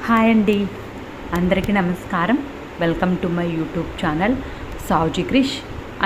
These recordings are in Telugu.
హాయ్ అండి, అందరికీ నమస్కారం. Welcome to my YouTube channel Savuji Krish.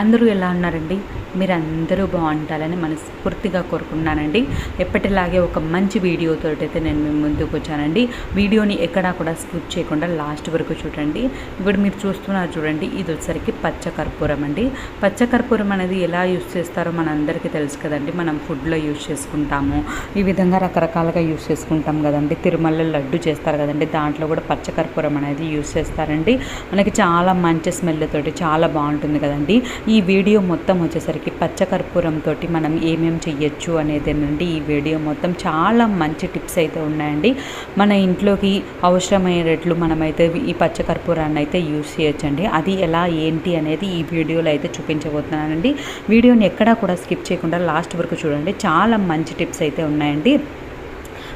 అందరూ ఎలా ఉన్నారండి? మీరు అందరూ బాగుంటారని మనస్ఫూర్తిగా కోరుకున్నానండి. ఎప్పటిలాగే ఒక మంచి వీడియోతో అయితే నేను మీ ముందుకు వచ్చానండి. వీడియోని ఎక్కడా కూడా స్కిప్ చేయకుండా లాస్ట్ వరకు చూడండి. ఇప్పుడు మీరు చూస్తున్నారు చూడండి, ఇది వచ్చేసరికి పచ్చకర్పూరం అండి. పచ్చకర్పూరం అనేది ఎలా యూస్ చేస్తారో మనందరికీ తెలుసు కదండి. మనం ఫుడ్లో యూస్ చేసుకుంటాము, ఈ విధంగా రకరకాలుగా యూస్ చేసుకుంటాం కదండి. తిరుమలలో లడ్డు చేస్తారు కదండి, దాంట్లో కూడా పచ్చకర్పూరం అనేది యూస్ చేస్తారండి. మనకి చాలా మంచి స్మెల్ తోటి చాలా బాగుంటుంది కదండి. ఈ వీడియో మొత్తం వచ్చేసరికి పచ్చకర్పూరంతో మనం ఏమేమి చెయ్యొచ్చు అనేదేనండి. ఈ వీడియో మొత్తం చాలా మంచి టిప్స్ అయితే ఉన్నాయండి. మన ఇంట్లోకి అవసరమయ్యేటట్లు మనమైతే ఈ పచ్చకర్పూరాన్ని అయితే యూస్ చేయొచ్చండి. అది ఎలా ఏంటి అనేది ఈ వీడియోలో అయితే చూపించబోతున్నానండి. వీడియోని ఎక్కడా కూడా స్కిప్ చేయకుండా లాస్ట్ వరకు చూడండి. చాలా మంచి టిప్స్ అయితే ఉన్నాయండి.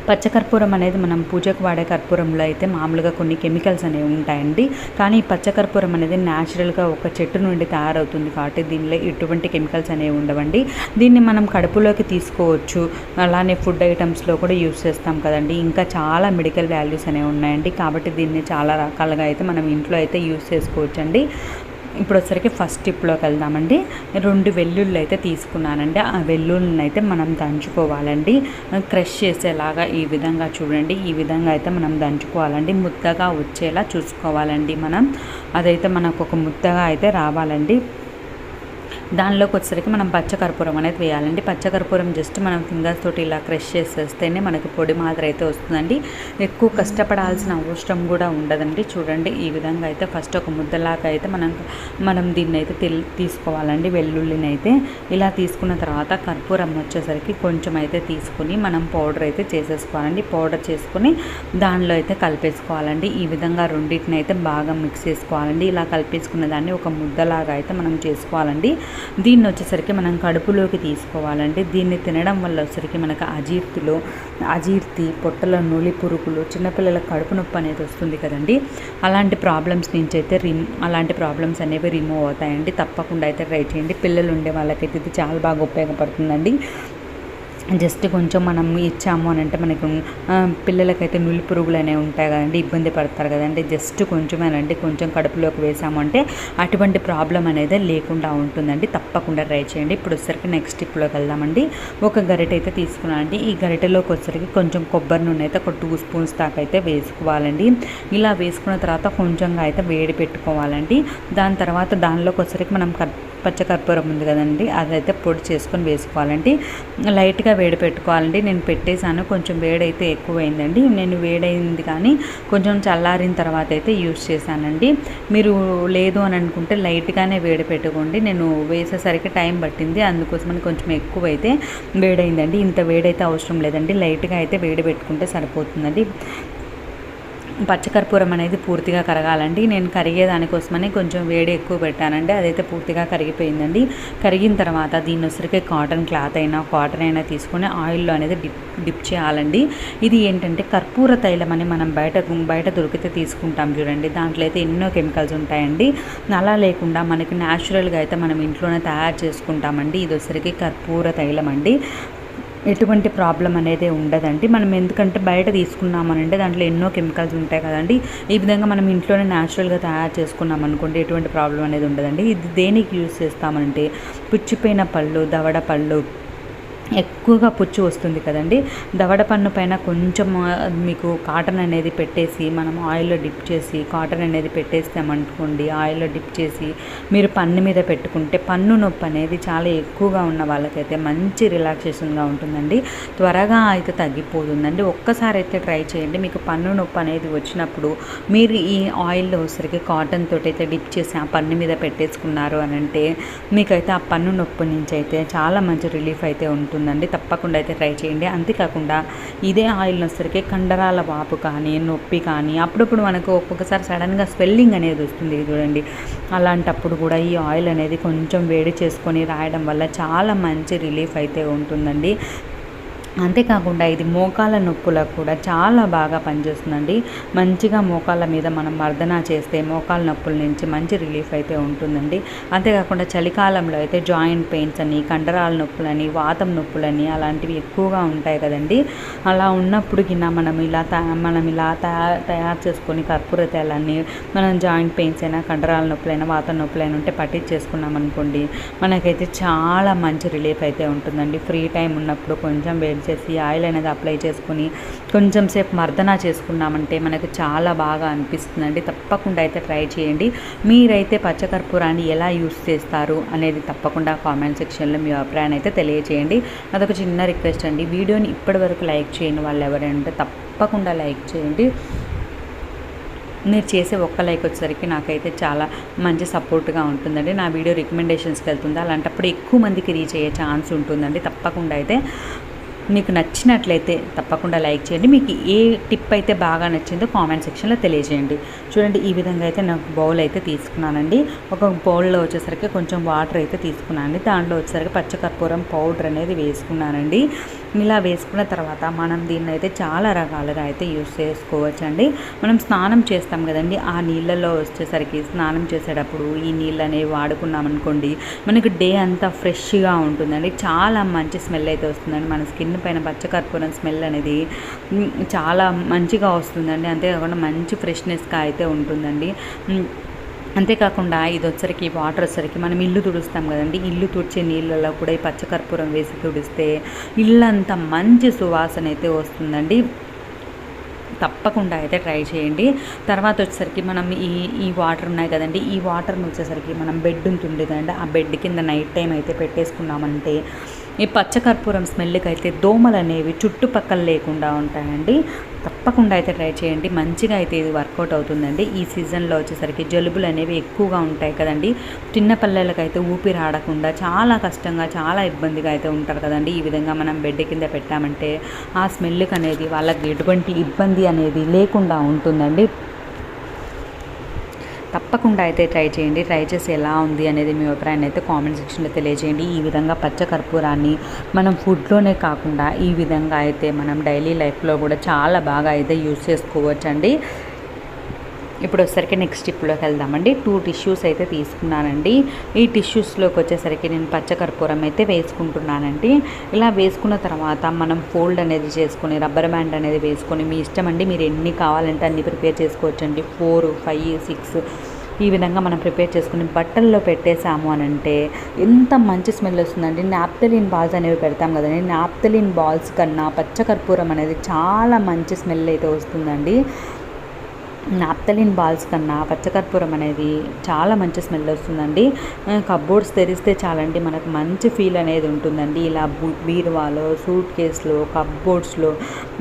పచ్చకర్పూరం అనేది మనం పూజకు వాడే కర్పూరంలో అయితే మామూలుగా కొన్ని కెమికల్స్ అనేవి ఉంటాయండి. కానీ ఈ పచ్చకర్పూరం అనేది న్యాచురల్గా ఒక చెట్టు నుండి తయారవుతుంది కాబట్టి దీనిలో ఎటువంటి కెమికల్స్ అనేవి ఉండవండి. దీన్ని మనం కడుపులోకి తీసుకోవచ్చు, అలానే ఫుడ్ ఐటమ్స్లో కూడా యూస్ చేస్తాం కదండి. ఇంకా చాలా మెడికల్ వాల్యూస్ అనేవి ఉన్నాయండి. కాబట్టి దీన్ని చాలా రకాలుగా అయితే మనం ఇంట్లో అయితే యూస్ చేసుకోవచ్చండి. ఇప్పుడు వచ్చరికి ఫస్ట్ టిప్లోకి వెళ్దామండి. 2 వెల్లుల్లి అయితే తీసుకున్నానండి. ఆ వెల్లుల్లిని అయితే మనం దంచుకోవాలండి. క్రష్ చేసేలాగా ఈ విధంగా చూడండి, ఈ విధంగా అయితే మనం దంచుకోవాలండి. ముద్దగా వచ్చేలా చూసుకోవాలండి. మనం అదైతే మనకు ఒక ముద్దగా అయితే రావాలండి. దానిలోకి వచ్చేసరికి మనం పచ్చకర్పూరం అనేది వేయాలండి. పచ్చకర్పూరం జస్ట్ మనం ఫింగర్స్ తోటి ఇలా క్రష్ చేసేస్తేనే మనకి పొడి మాదిరి అయితే వస్తుందండి. ఎక్కువ కష్టపడాల్సిన అవసరం కూడా ఉండదండి. చూడండి, ఈ విధంగా అయితే ఫస్ట్ ఒక ముద్దలాగా అయితే మనం దీన్ని అయితే తీసుకోవాలండి. వెల్లుల్లిని అయితే ఇలా తీసుకున్న తర్వాత కర్పూరం వచ్చేసరికి కొంచెం అయితే తీసుకుని మనం పౌడర్ అయితే చేసేసుకోవాలండి. పౌడర్ చేసుకుని దానిలో అయితే కలిపేసుకోవాలండి. ఈ విధంగా రెండింటిని అయితే బాగా మిక్స్ చేసుకోవాలండి. ఇలా కలిపేసుకున్న దాన్ని ఒక ముద్దలాగా అయితే మనం చేసుకోవాలండి. దీన్ని వచ్చేసరికి మనం కడుపులోకి తీసుకోవాలండి. దీన్ని తినడం వల్ల వచ్చేసరికి మనకు అజీర్తి, పొట్టలో నులి పురుగులు, చిన్నపిల్లల కడుపు నొప్పి అనేది వస్తుంది కదండి. అలాంటి ప్రాబ్లమ్స్ నుంచి అయితే అలాంటి ప్రాబ్లమ్స్ అనేవి రిమూవ్ అవుతాయండి. తప్పకుండా అయితే ట్రై చేయండి. పిల్లలు ఉండే వాళ్ళకైతే ఇది చాలా బాగా ఉపయోగపడుతుందండి. జస్ట్ కొంచెం మనం ఇచ్చాము అని అంటే మనకు పిల్లలకైతే నులి పురుగులు అనేవి ఉంటాయి కదండి, ఇబ్బంది పడతారు కదండి. జస్ట్ కొంచెమేనండి, కొంచెం కడుపులోకి వేసాము అంటే అటువంటి ప్రాబ్లం అనేది లేకుండా ఉంటుందండి. తప్పకుండా ట్రై చేయండి. ఇప్పుడు వచ్చేసరికి నెక్స్ట్ టిప్లోకి వెళ్దామండి. ఒక గరిటె అయితే తీసుకున్నానండి. ఈ గరిటెలోకి వచ్చేసరికి కొంచెం కొబ్బరి నూనె అయితే ఒక 2 స్పూన్స్ దాకా అయితే వేసుకోవాలండి. ఇలా వేసుకున్న తర్వాత కొంచెంగా అయితే వేడి పెట్టుకోవాలండి. దాని తర్వాత దానిలోకి వచ్చేసరికి మనం పచ్చకర్పూరం ఉంది కదండి, అదైతే పొడి చేసుకొని వేసుకోవాలండి. లైట్గా వేడి పెట్టుకోవాలండి. నేను పెట్టేశాను, కొంచెం వేడైతే ఎక్కువైందండి. నేను వేడైంది కానీ కొంచెం చల్లారిన తర్వాత అయితే యూస్ చేశానండి. మీరు లేదు అని అనుకుంటే లైట్గానే వేడి పెట్టుకోండి. నేను వేసేసరికి టైం పట్టింది, అందుకోసమని కొంచెం ఎక్కువైతే వేడైందండి. ఇంత వేడైతే అవసరం లేదండి, లైట్గా అయితే వేడి పెట్టుకుంటే సరిపోతుందండి. పచ్చకర్పూరం అనేది పూర్తిగా కరగాలండి. నేను కరిగే దానికోసమని కొంచెం వేడి ఎక్కువ పెట్టానండి. అదైతే పూర్తిగా కరిగిపోయిందండి. కరిగిన తర్వాత దీన్ని వచ్చరికి కాటన్ క్లాత్ అయినా తీసుకొని ఆయిల్లో అనేది డిప్ చేయాలండి. ఇది ఏంటంటే కర్పూర తైలం అని మనం బయట దొరికితే తీసుకుంటాం చూడండి. దాంట్లో అయితే ఎన్నో కెమికల్స్ ఉంటాయండి. అలా లేకుండా మనకి న్యాచురల్గా అయితే మనం ఇంట్లోనే తయారు చేసుకుంటామండి. ఇది వచ్చరికి కర్పూర తైలం అండి. ఎటువంటి ప్రాబ్లం అనేది ఉండదండి. మనం ఎందుకంటే బయట తీసుకున్నామనంటే దాంట్లో ఎన్నో కెమికల్స్ ఉంటాయి కదండి. ఈ విధంగా మనం ఇంట్లోనే న్యాచురల్గా తయారు చేసుకున్నాం అనుకోండి, ఎటువంటి ప్రాబ్లం అనేది ఉండదండి. ఇది దేనికి యూజ్ చేస్తామంటే పుచ్చిపోయిన పళ్ళు, దవడ పళ్ళు, ఎక్కువగా పుచ్చు వస్తుంది కదండి. దవడ పన్ను పైన కొంచెం మీకు కాటన్ అనేది పెట్టేసి మనం ఆయిల్లో డిప్ చేసి కాటన్ అనేది పెట్టేస్తామనుకోండి, ఆయిల్లో డిప్ చేసి మీరు పన్ను మీద పెట్టుకుంటే పన్ను నొప్పి అనేది చాలా ఎక్కువగా ఉన్న వాళ్ళకైతే మంచి రిలాక్సేషన్గా ఉంటుందండి. త్వరగా అయితే తగ్గిపోతుందండి. ఒక్కసారి అయితే ట్రై చేయండి. మీకు పన్ను నొప్పి అనేది వచ్చినప్పుడు మీరు ఈ ఆయిల్లో వచ్చరికి కాటన్ తోటి అయితే డిప్ చేసి ఆ పన్ను మీద పెట్టేసుకున్నారు అని అంటే మీకైతే ఆ పన్ను నొప్పి నుంచి అయితే చాలా మంచి రిలీఫ్ అయితే ఉంటుందండి. తప్పకుండా అయితే ట్రై చేయండి. అంతేకాకుండా ఇదే ఆయిల్ వచ్చరికి కండరాల వాపు కానీ నొప్పి కానీ అప్పుడప్పుడు మనకు ఒక్కొక్కసారి సడన్గా స్వెల్లింగ్ అనేది వస్తుంది చూడండి. అలాంటప్పుడు కూడా ఈ ఆయిల్ అనేది కొంచెం వేడి చేసుకొని రాయడం వల్ల చాలా మంచి రిలీఫ్ అయితే ఉంటుందండి. అంతేకాకుండా ఇది మోకాళ్ళ నొప్పులకు కూడా చాలా బాగా పనిచేస్తుందండి. మంచిగా మోకాళ్ళ మీద మనం మర్దన చేస్తే మోకాళ్ళ నొప్పుల నుంచి మంచి రిలీఫ్ అయితే ఉంటుందండి. అంతేకాకుండా చలికాలంలో అయితే జాయింట్ పెయిన్స్ అని, కండరాల నొప్పులని, వాతం నొప్పులని అలాంటివి ఎక్కువగా ఉంటాయి కదండి. అలా ఉన్నప్పుడు గిన మనం ఇలా తయారు చేసుకొని కర్పూర తైలాన్ని మనం జాయింట్ పెయిన్స్ అయినా, కండరాల నొప్పులైనా, వాతం నొప్పులైనా ఉంటే పట్టించేసుకున్నాం అనుకోండి, మనకైతే చాలా మంచి రిలీఫ్ అయితే ఉంటుందండి. ఫ్రీ టైం ఉన్నప్పుడు కొంచెం వేడి చేసి ఆయిల్ అనేది అప్లై చేసుకొని కొంచెం సేపు మర్దన చేసుకున్నామంటే మనకు చాలా బాగా అనిపిస్తుందండి. తప్పకుండా అయితే ట్రై చేయండి. మీరైతే పచ్చకర్పూరాన్ని ఎలా యూస్ చేస్తారు అనేది తప్పకుండా కామెంట్ సెక్షన్లో మీ అభిప్రాయాన్ని అయితే తెలియజేయండి. అదొక చిన్న రిక్వెస్ట్ అండి. వీడియోని ఇప్పటివరకు లైక్ చేయని వాళ్ళు ఎవరైనా ఉంటే తప్పకుండా లైక్ చేయండి. మీరు చేసే ఒక్క లైక్ వచ్చేసరికి నాకైతే చాలా మంచి సపోర్ట్గా ఉంటుందండి. నా వీడియో రికమెండేషన్స్కి వెళ్తుంది, అలాంటప్పుడు ఎక్కువ మందికి రీచ్ అయ్యే ఛాన్స్ ఉంటుందండి. తప్పకుండా అయితే మీకు నచ్చినట్లయితే తప్పకుండా లైక్ చేయండి. మీకు ఏ టిప్ అయితే బాగా నచ్చిందో కామెంట్ సెక్షన్లో తెలియజేయండి. చూడండి, ఈ విధంగా అయితే నాకు బౌల్ అయితే తీసుకున్నానండి. ఒక బౌల్లో వచ్చేసరికి కొంచెం వాటర్ అయితే తీసుకున్నానండి. దాంట్లో వచ్చేసరికి పచ్చకర్పూరం పౌడర్ అనేది వేసుకున్నానండి. ఇలా వేసుకున్న తర్వాత మనం దీన్ని అయితే చాలా రకాలుగా అయితే యూస్ చేసుకోవచ్చండి. మనం స్నానం చేస్తాం కదండి, ఆ నీళ్ళల్లో వచ్చేసరికి స్నానం చేసేటప్పుడు ఈ నీళ్ళు అనేవి వాడుకున్నాం అనుకోండి, మనకి డే అంతా ఫ్రెష్గా ఉంటుందండి. చాలా మంచి స్మెల్ అయితే వస్తుందండి. మన స్కిన్ పైన పచ్చకర్పూరం స్మెల్ అనేది చాలా మంచిగా వస్తుందండి. అంతేకాకుండా మంచి ఫ్రెష్నెస్గా అయితే ఉంటుందండి. అంతేకాకుండా ఇది వచ్చరికి వాటర్ వచ్చరికి మనం ఇల్లు తుడుస్తాం కదండి, ఇల్లు తుడిచే నీళ్ళలో కూడా ఈ పచ్చకర్పూరం వేసి తుడిస్తే ఇల్లంతా మంచి సువాసన అయితే వస్తుందండి. తప్పకుండా అయితే ట్రై చేయండి. తర్వాత వచ్చేసరికి మనం ఈ వాటర్ ఉన్నాయి కదండి, ఈ వాటర్ని వచ్చేసరికి మనం బెడ్ ఉంటుంది కదండి, ఆ బెడ్ కింద నైట్ టైం అయితే పెట్టేసుకున్నామంటే ఈ పచ్చకర్పూరం స్మెల్కి అయితే దోమలు అనేవి చుట్టుపక్కల లేకుండా ఉంటాయండి. తప్పకుండా అయితే ట్రై చేయండి. మంచిగా అయితే ఇది వర్కౌట్ అవుతుందండి. ఈ సీజన్లో వచ్చేసరికి జలుబులు అనేవి ఎక్కువగా ఉంటాయి కదండి, చిన్న పిల్లలకైతే ఊపిరి ఆడకుండా చాలా కష్టంగా చాలా ఇబ్బందిగా అయితే ఉంటారు కదండి. ఈ విధంగా మనం బెడ్ కింద పెట్టామంటే ఆ స్మెల్కి అనేది వాళ్ళకి ఎటువంటి ఇబ్బంది అనేది లేకుండా ఉంటుందండి. తప్పకుండా అయితే ట్రై చేయండి. ట్రై చేసి ఎలా ఉంది అనేది మీ అభిప్రాయాన్ని అయితే కామెంట్ సెక్షన్లో తెలియజేయండి. ఈ విధంగా పచ్చకర్పూరాన్ని మనం ఫుడ్లోనే కాకుండా ఈ విధంగా అయితే మనం డైలీ లైఫ్లో కూడా చాలా బాగా అయితే యూజ్ చేసుకోవచ్చండి. ఇప్పుడు వచ్చేసరికి నెక్స్ట్ స్టెప్లోకి వెళ్దామండి. 2 టిష్యూస్ అయితే తీసుకున్నానండి. ఈ టిష్యూస్లోకి వచ్చేసరికి నేను పచ్చకర్పూరం అయితే వేసుకుంటున్నానండి. ఇలా వేసుకున్న తర్వాత మనం ఫోల్డ్ అనేది చేసుకొని రబ్బర్ బ్యాండ్ అనేది వేసుకొని మీ ఇష్టం అండి, మీరు ఎన్ని కావాలంటే అన్ని ప్రిపేర్ చేసుకోవచ్చండి. 4, 5, 6 ఈ విధంగా మనం ప్రిపేర్ చేసుకుని బట్టల్లో పెట్టేసాము అని అంటే ఎంత మంచి స్మెల్ వస్తుందండి. నాప్థలిన్ బాల్స్ అనేవి పెడతాం కదండి, నాప్థలిన్ బాల్స్ కన్నా పచ్చకర్పూరం అనేది చాలా మంచి స్మెల్ అయితే వస్తుందండి. నాప్థలిన్ బాల్స్ కన్నా పచ్చకర్పూరం అనేది చాలా మంచి స్మెల్ వస్తుందండి. కప్బోర్డ్స్ తెరిస్తే చాలండి మనకు మంచి ఫీల్ అనేది ఉంటుందండి. ఇలా బీరువాలో, సూట్ కేసులో, కప్బోర్డ్స్లో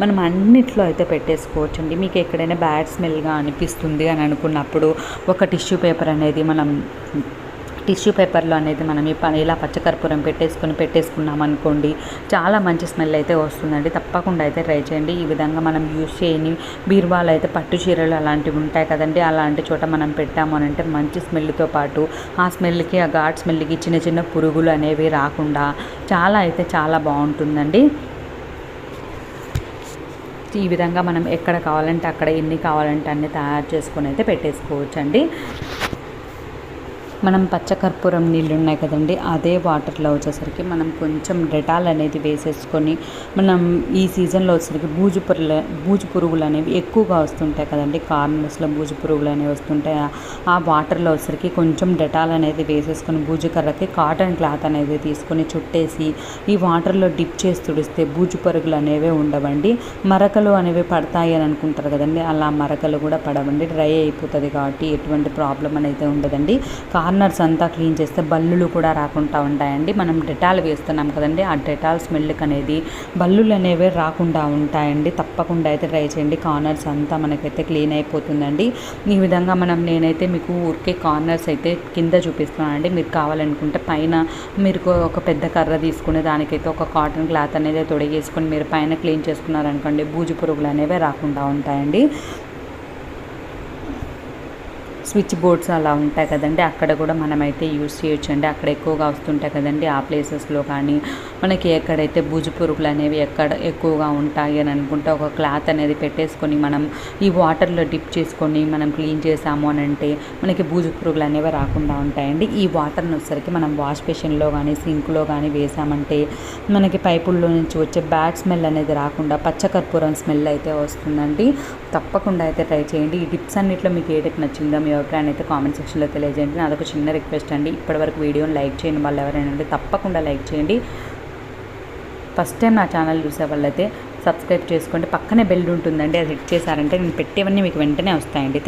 మనం అన్నిట్లో అయితే పెట్టేసుకోవచ్చండి. మీకు ఎక్కడైనా బ్యాడ్ స్మెల్గా అనిపిస్తుంది అని అనుకున్నప్పుడు ఒక టిష్యూ పేపర్ అనేది టిష్యూ పేపర్లో అనేది మనం ఇలా పచ్చకర్పూరం పెట్టేసుకున్నాం అనుకోండి, చాలా మంచి స్మెల్ అయితే వస్తుందండి. తప్పకుండా అయితే ట్రై చేయండి. ఈ విధంగా మనం యూస్ చేయని బీరువాలో అయితే పట్టు చీరలు అలాంటివి ఉంటాయి కదండి, అలాంటి చోట మనం పెట్టాము అని అంటే మంచి స్మెల్తో పాటు ఆ స్మెల్కి, ఆ ఘాట్ స్మెల్కి చిన్న చిన్న పురుగులు అనేవి రాకుండా చాలా బాగుంటుందండి. ఈ విధంగా మనం ఎక్కడ కావాలంటే అక్కడ ఎన్ని కావాలంటే అన్ని తయారు చేసుకొని అయితే పెట్టేసుకోవచ్చండి. మనం పచ్చకర్పూరం నీళ్ళు ఉన్నాయి కదండి, అదే వాటర్లో వచ్చేసరికి మనం కొంచెం డెటాల్ అనేది వేసేసుకొని మనం ఈ సీజన్లో వచ్చేసరికి బూజు పురుగులు అనేవి ఎక్కువగా వస్తుంటాయి కదండి, కార్నర్స్లో బూజు పురుగులు అనేవి వస్తుంటాయి. ఆ వాటర్లో వచ్చేసరికి కొంచెం డెటాల్ అనేది వేసేసుకొని బూజు కర్రకి కాటన్ క్లాత్ అనేది తీసుకొని చుట్టేసి ఈ వాటర్లో డిప్ చేసి తుడిస్తే బూజు పురుగులు అనేవి ఉండవండి. మరకలు అనేవి పడతాయి అని అనుకుంటారు కదండి, అలా మరకలు కూడా పడవండి. డ్రై అయిపోతుంది కాబట్టి ఎటువంటి ప్రాబ్లం అనేది ఉండదండి. కార్నర్స్ అంతా క్లీన్ చేస్తే బల్లులు కూడా రాకుండా ఉంటాయండి. మనం డెటాల్ వేస్తున్నాం కదండి, ఆ డెటాల్ స్మెల్కి అనేది బల్లులు అనేవి రాకుండా ఉంటాయండి. తప్పకుండా అయితే ట్రై చేయండి. కార్నర్స్ అంతా మనకైతే క్లీన్ అయిపోతుందండి. ఈ విధంగా నేనైతే మీకు ఊరికే కార్నర్స్ అయితే కింద చూపిస్తున్నానండి. మీరు కావాలనుకుంటే పైన మీరు ఒక పెద్ద కర్ర తీసుకుని దానికైతే ఒక కాటన్ క్లాత్ అనేది తొడిగేసుకొని మీరు పైన క్లీన్ చేసుకున్నారనుకోండి, బూజు పురుగులు అనేవి రాకుండా ఉంటాయండి. స్విచ్ బోర్డ్స్ అలా ఉంటాయి కదండి, అక్కడ కూడా మనమైతే యూస్ చేయొచ్చండి. అక్కడ ఎక్కువగా వస్తుంటాయి కదండి, ఆ ప్లేసెస్లో కానీ మనకి ఎక్కడైతే బూజు పురుగులు అనేవి ఎక్కడ ఎక్కువగా ఉంటాయి అని అనుకుంటే ఒక క్లాత్ అనేది పెట్టేసుకొని మనం ఈ వాటర్లో డిప్ చేసుకొని మనం క్లీన్ చేసాము అని అంటే మనకి బూజు పురుగులు అనేవి రాకుండా ఉంటాయండి. ఈ వాటర్ని వచ్చేసరికి మనం వాష్ బేసిన్లో కానీ సింక్లో కానీ వేసామంటే మనకి పైపుల్లో నుంచి వచ్చే బ్యాడ్ స్మెల్ అనేది రాకుండా పచ్చకర్పూరం స్మెల్ అయితే వస్తుందండి. తప్పకుండా అయితే ట్రై చేయండి. ఈ టిప్స్ అన్నింటిలో మీకు ఏ టిప్ నచ్చిందో మీ అభిప్రాయాన్ని అయితే కామెంట్ సెక్షన్లో తెలియజేయండి. నాదొక చిన్న రిక్వెస్ట్ అండి, ఇప్పటివరకు వీడియోని లైక్ చేయని వాళ్ళు ఎవరైనా ఉంటే తప్పకుండా లైక్ చేయండి. ఫస్ట్ టైం నా ఛానల్ చూసే వాళ్ళైతే సబ్స్క్రైబ్ చేసుకోండి. పక్కనే బెల్ ఉంటుందండి, అది హిట్ చేశారంటే నేను పెట్టేవన్నీ మీకు వెంటనే వస్తాయండి.